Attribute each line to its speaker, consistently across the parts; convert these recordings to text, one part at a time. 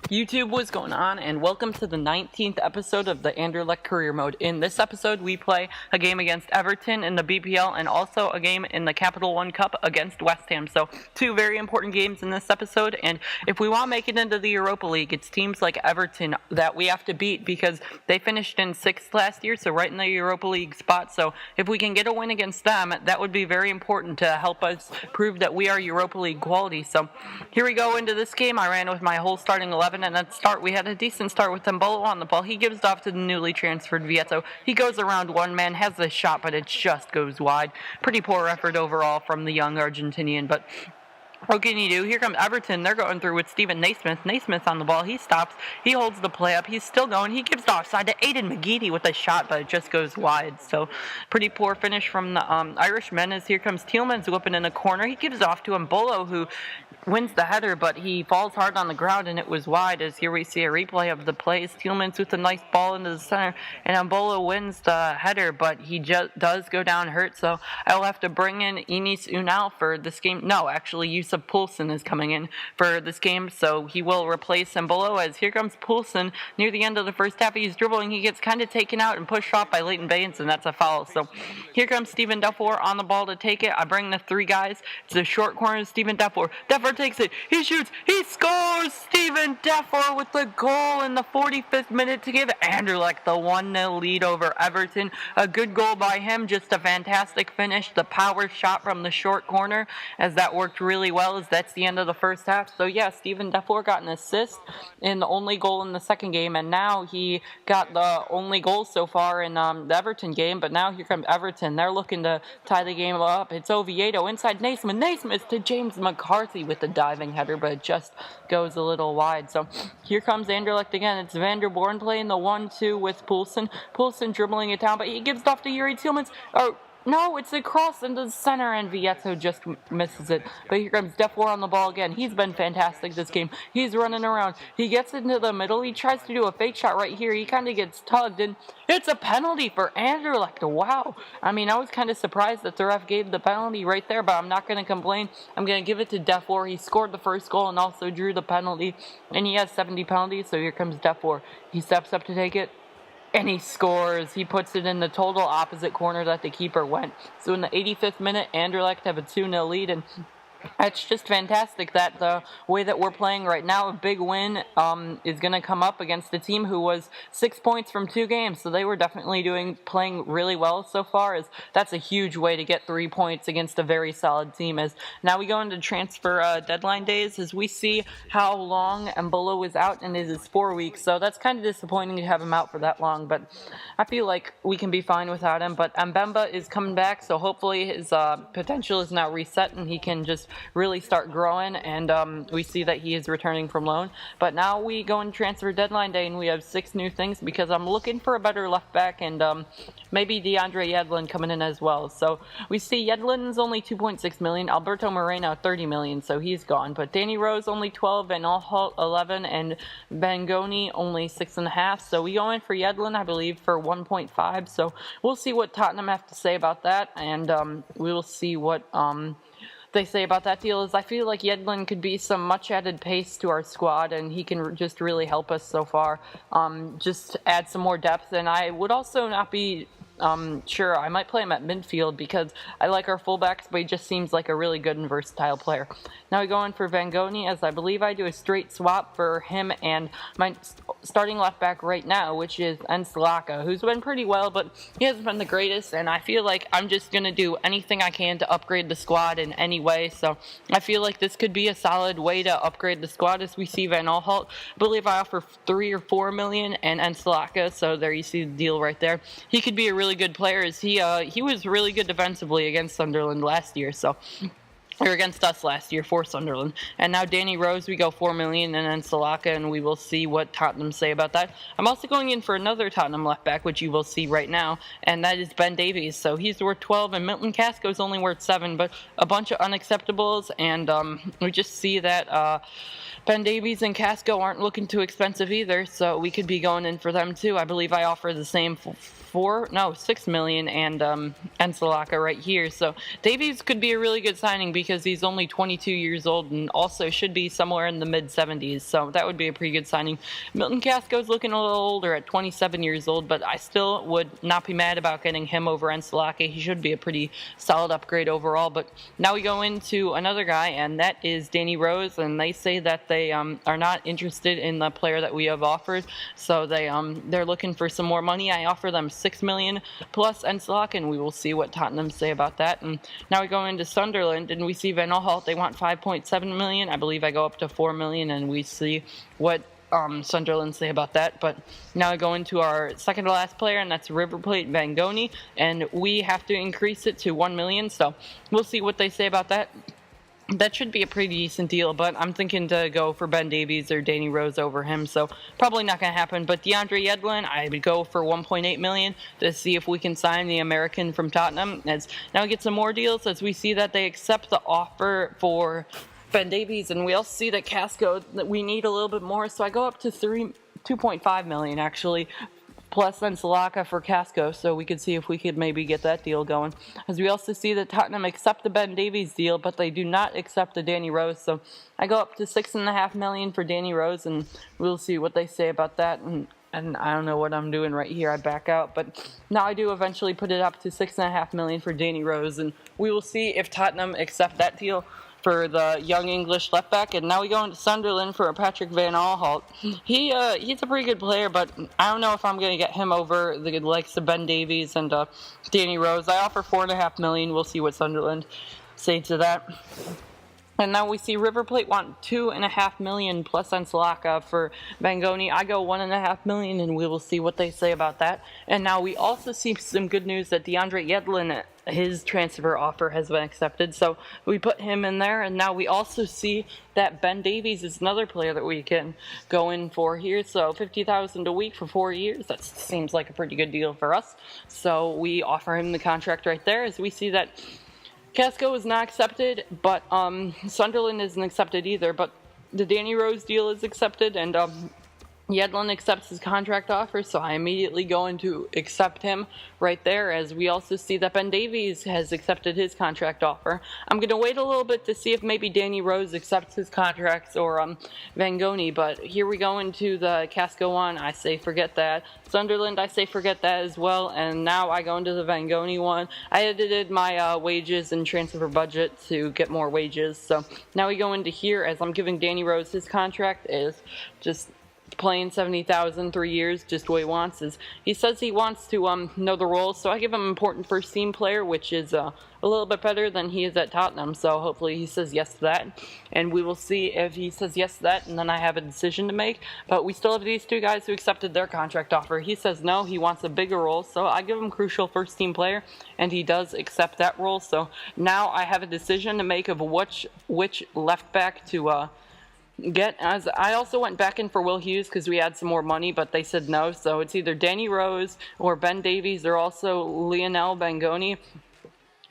Speaker 1: YouTube, what's going on, and welcome to the 19th episode of the Anderlecht Career Mode. In this episode, we play a game against Everton in the BPL and also a game in the Capital One Cup against West Ham. So, two very important games in this episode, and if we want to make it into the Europa League, it's teams like Everton that we have to beat because they finished in 6th last year, so right in the Europa League spot. So, if we can get a win against them, that would be very important to help us prove that we are Europa League quality. So, here we go into this game. I ran with my whole starting 11. And at start, we had a decent start with Mbolo on the ball. He gives it off to the newly transferred Vieto. He goes around one man, has the shot, but it just goes wide. Pretty poor effort overall from the young Argentinian, but what can you do? Here comes Everton. They're going through with Steven Naismith. Naismith on the ball. He stops. He holds the play up. He's still going. He gives it offside to Aiden McGeady with a shot, but it just goes wide. So, pretty poor finish from the Irishmen as here comes Tielemans whipping in the corner. He gives it off to Mbolo, who wins the header, but he falls hard on the ground, and it was wide, as here we see a replay of the plays. Tielemans with a nice ball into the center, and Mbolo wins the header, but he does go down hurt, so I'll have to bring in Enis Unal for this game. No, actually, Yusuf Poulsen is coming in for this game, so he will replace Mbolo, as here comes Poulsen near the end of the first half. He's dribbling, he gets kind of taken out and pushed off by Leighton Baines, and that's a foul. So here comes Stephen Dufour on the ball to take it. I bring the three guys. It's a short corner to Stephen Dufour. Dufour takes it. He shoots. He scores. Stephen Dufour with the goal in the 45th minute to give Anderlecht the 1-0 lead over Everton. A good goal by him. Just a fantastic finish. The power shot from the short corner, as that worked really well, as that's the end of the first half. So yeah, Stephen Dufour got an assist in the only goal in the second game, and now he got the only goal so far in the Everton game. But now here comes Everton. They're looking to tie the game up. It's Oviedo inside Naismith. Naismith to James McCarthy with the diving header, but it just goes a little wide. So here comes Anderlecht again. It's Van der Born playing the 1-2 with Poulsen. Poulsen dribbling it down, but he gives it off to Yuri Tielemans. No, it's a cross into the center, and Vieto just misses it. But here comes Dufour on the ball again. He's been fantastic this game. He's running around. He gets into the middle. He tries to do a fake shot right here. He kind of gets tugged, and it's a penalty for Anderlecht. Wow. I mean, I was kind of surprised that the ref gave the penalty right there, but I'm not going to complain. I'm going to give it to Dufour. He scored the first goal and also drew the penalty, and he has 70 penalties, so here comes Dufour. He steps up to take it, and he scores. He puts it in the total opposite corner that the keeper went. So in the 85th minute, Anderlecht have a 2-0 lead, and it's just fantastic that the way that we're playing right now, a big win is going to come up against a team who was 6 points from 2 games. So they were definitely playing really well so far. As that's a huge way to get 3 points against a very solid team. As now we go into transfer deadline days, as we see how long Mbolo is out, and it is 4 weeks. So that's kind of disappointing to have him out for that long. But I feel like we can be fine without him. But Mbemba is coming back, so hopefully his potential is now reset and he can just really start growing, and we see that he is returning from loan. But now we go in transfer deadline day, and we have 6 new things because I'm looking for a better left back, and maybe DeAndre Yedlin coming in as well. So we see Yedlin's only 2.6 million, Alberto Moreno 30 million, so he's gone. But Danny Rose only 12, and All 11, and Bangoni only 6.5. So we go in for Yedlin, I believe, for 1.5. So we'll see what Tottenham have to say about that, and we will see what they say about that deal. Is I feel like Yedlin could be some much added pace to our squad, and he can just really help us so far. Just add some more depth, and I would also not be sure, I might play him at midfield because I like our fullbacks, but he just seems like a really good and versatile player. Now we go in for Vangoni, as I believe I do a straight swap for him and my starting left back right now, which is Ensalaka, who's been pretty well, but he hasn't been the greatest, and I feel like I'm just going to do anything I can to upgrade the squad in any way. So I feel like this could be a solid way to upgrade the squad, as we see Van Aanholt. I believe I offer 3 or 4 million, and Ensalaka, so there you see the deal right there. He could be a really good player, as he was really good defensively against Sunderland last year, or against us last year for Sunderland. And now Danny Rose, we go 4 million, and then Salaka, and we will see what Tottenham say about that. I'm also going in for another Tottenham left back, which you will see right now, and that is Ben Davies. So he's worth 12, and Milton Casco's only worth 7, but a bunch of unacceptables, and we just see that Ben Davies and Casco aren't looking too expensive either, so we could be going in for them too. I believe I offer the same 6 million, and Ensalaka right here. So Davies could be a really good signing because he's only 22 years old and also should be somewhere in the mid-70s. So that would be a pretty good signing. Milton Casco's looking a little older at 27 years old, but I still would not be mad about getting him over Ensalaka. He should be a pretty solid upgrade overall. But now we go into another guy, and that is Danny Rose, and they say that they are not interested in the player that we have offered, so they're looking for some more money. I offer them 6 million plus Ensalaka, and we will see what Tottenham say about that. And now we go into Sunderland, and we see Van Aanholt. They want 5.7 million. I believe I go up to 4 million, and we see what Sunderland say about that. But now we go into our second to last player, and that's River Plate Vangoni, and we have to increase it to 1 million. So we'll see what they say about that. That should be a pretty decent deal, but I'm thinking to go for Ben Davies or Danny Rose over him, so probably not going to happen. But DeAndre Yedlin, I would go for 1.8 million to see if we can sign the American from Tottenham. As now we get some more deals as we see that they accept the offer for Ben Davies, and we also see that Casco, that we need a little bit more, so I go up to 2.5 million actually, plus Ensalaka for Casco, so we could see if we could maybe get that deal going. As we also see that Tottenham accept the Ben Davies deal, but they do not accept the Danny Rose, so I go up to 6.5 million for Danny Rose, and we'll see what they say about that. And I don't know what I'm doing right here. I back out, but now I do eventually put it up to 6.5 million for Danny Rose, and we will see if Tottenham accept that deal for the young English left back. And now we go into Sunderland for Patrick Van Aanholt. He's a pretty good player, but I don't know if I'm going to get him over the likes of Ben Davies and Danny Rose. I offer 4.5 million. We'll see what Sunderland say to that. And now we see River Plate want 2.5 million plus Ensalaka for Vangoni. I go 1.5 million, and we will see what they say about that. And now we also see some good news that DeAndre Yedlin, his transfer offer has been accepted, so we put him in there. And now we also see that Ben Davies is another player that we can go in for here, so 50,000 a week for 4 years. That seems like a pretty good deal for us, so we offer him the contract right there. As we see that Casco is not accepted, but Sunderland isn't accepted either, but the Danny Rose deal is accepted, and Yedlin accepts his contract offer, so I immediately go in to accept him right there. As we also see that Ben Davies has accepted his contract offer. I'm going to wait a little bit to see if maybe Danny Rose accepts his contracts or Vangoni, but here we go into the Casco one. I say forget that. Sunderland, I say forget that as well, and now I go into the Vangoni one. I edited my wages and transfer budget to get more wages, so now we go into here as I'm giving Danny Rose his contract is just playing 70,000 3 years, just what he wants. Is he says he wants to know the roles, so I give him important first team player, which is a little bit better than he is at Tottenham, so hopefully he says yes to that, and we will see if he says yes to that, and then I have a decision to make. But we still have these two guys who accepted their contract offer. He says no, he wants a bigger role, so I give him crucial first team player, and he does accept that role. So now I have a decision to make of which left back to get. As I also went back in for Will Hughes because we had some more money, but they said no, so it's either Danny Rose or Ben Davies or also Lionel Vangoni.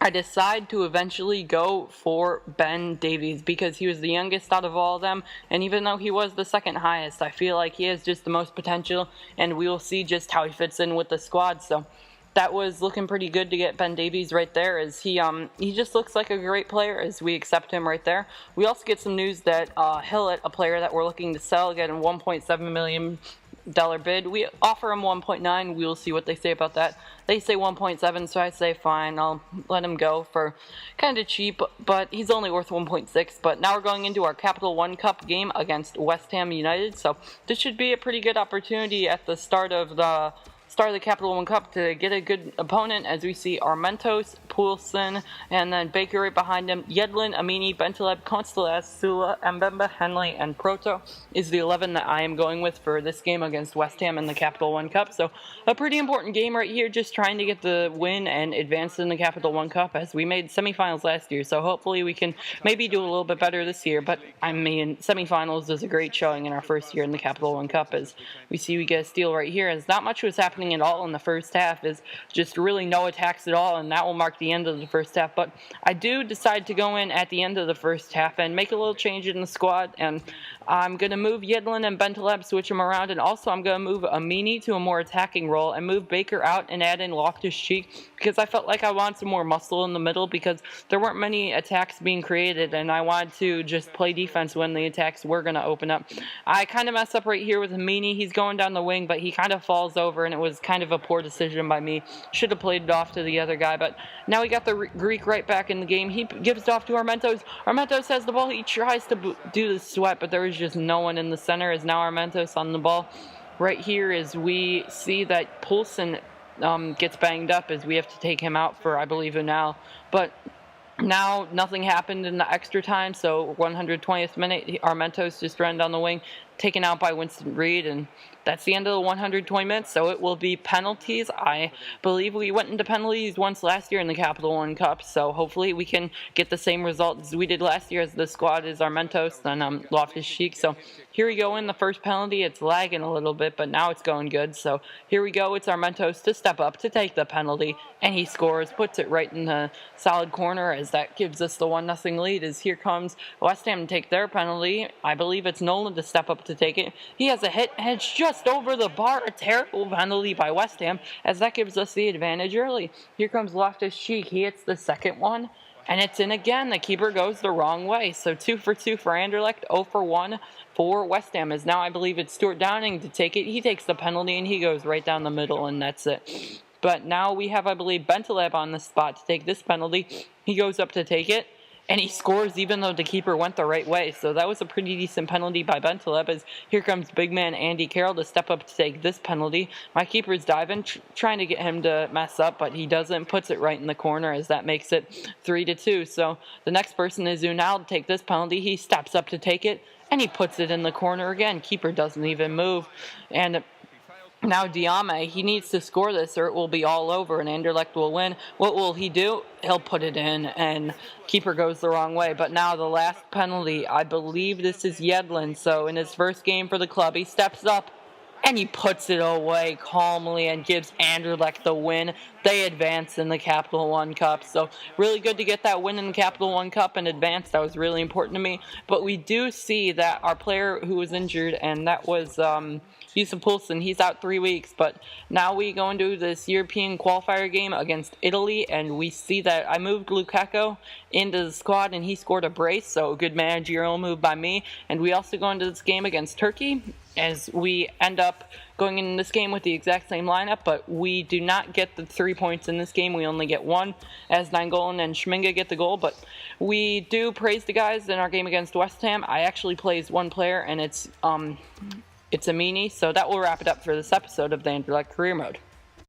Speaker 1: I decide to eventually go for Ben Davies because he was the youngest out of all of them, and even though he was the second highest, I feel like he has just the most potential, and we will see just how he fits in with the squad. So that was looking pretty good to get Ben Davies right there, as he just looks like a great player as we accept him right there. We also get some news that Hillett, a player that we're looking to sell, getting $1.7 million bid. We offer him 1.9. We will see what they say about that. They say 1.7, so I say fine, I'll let him go for kind of cheap, but he's only worth 1.6. But now we're going into our Capital One Cup game against West Ham United, so this should be a pretty good opportunity at the start of the Capital One Cup to get a good opponent, as we see Armentos, Poulsen, and then Baker right behind him. Yedlin, Amini, Bentaleb, Constelas, Sula, Mbemba, Henley, and Proto is the 11 that I am going with for this game against West Ham in the Capital One Cup. So a pretty important game right here, just trying to get the win and advance in the Capital One Cup, as we made semifinals last year. So hopefully we can maybe do a little bit better this year. But I mean, semifinals is a great showing in our first year in the Capital One Cup, as we see we get a steal right here, as not much was happening at all in the first half, is just really no attacks at all, and that will mark the end of the first half. But I do decide to go in at the end of the first half and make a little change in the squad, and I'm going to move Yedlin and Bentaleb, switch them around, and also I'm going to move Amini to a more attacking role and move Baker out and add in Loftus-Cheek because I felt like I wanted some more muscle in the middle because there weren't many attacks being created, and I wanted to just play defense when the attacks were going to open up. I kind of mess up right here with Amini. He's going down the wing, but he kind of falls over, and it was kind of a poor decision by me. Should have played it off to the other guy, but now we got the Greek right back in the game. He gives it off to Armentos. Armentos has the ball. He tries to do the sweat, but there is just no one in the center. Is now Armentos on the ball. Right here is we see that Poulsen gets banged up as we have to take him out for, I believe, Unal. But now nothing happened in the extra time, so 120th minute, Armentos just ran down the wing, taken out by Winston Reed, and that's the end of the 120 minutes, so it will be penalties. I believe we went into penalties once last year in the Capital One Cup, so hopefully we can get the same result as we did last year as the squad is Armentos and Loftus-Cheek. So here we go in the first penalty. It's lagging a little bit, but now it's going good. So here we go. It's Armentos to step up to take the penalty, and he scores, puts it right in the solid corner as that gives us the 1-0 lead. As here comes West Ham to take their penalty. I believe it's Nolan to step up to take it. He has a hit, and it's just over the bar. A terrible penalty by West Ham as that gives us the advantage early. Here comes Loftus-Cheek. He hits the second one, and it's in again. The keeper goes the wrong way. So 2 for 2 for Anderlecht, 0 for 1 for West Ham. As now I believe it's Stuart Downing to take it. He takes the penalty, and he goes right down the middle, and that's it. But now we have, I believe, Bentaleb on the spot to take this penalty. He goes up to take it, and he scores even though the keeper went the right way. So that was a pretty decent penalty by Bentaleb as here comes big man Andy Carroll to step up to take this penalty. My keeper's diving, trying to get him to mess up, but he doesn't. Puts it right in the corner as that makes it 3-2. So the next person is Unal to take this penalty. He steps up to take it, and he puts it in the corner again. Keeper doesn't even move. And now Diame, he needs to score this or it will be all over and Anderlecht will win. What will he do? He'll put it in and keeper goes the wrong way. But now the last penalty, I believe this is Yedlin. So in his first game for the club, he steps up and he puts it away calmly and gives Anderlecht the win. They advance in the Capital One Cup. So really good to get that win in the Capital One Cup and advance. That was really important to me. But we do see that our player who was injured, and that was Yusuf Poulsen, he's out 3 weeks. But now we go into this European qualifier game against Italy, and we see that I moved Lukaku into the squad, and he scored a brace. So a good managerial move by me. And we also go into this game against Turkey, as we end up going in this game with the exact same lineup, but we do not get the 3 points in this game. We only get 1, as Nainggolan and Schminga get the goal, but we do praise the guys in our game against West Ham. I actually plays one player, and it's Amini, so that will wrap it up for this episode of the Anderlecht Career Mode.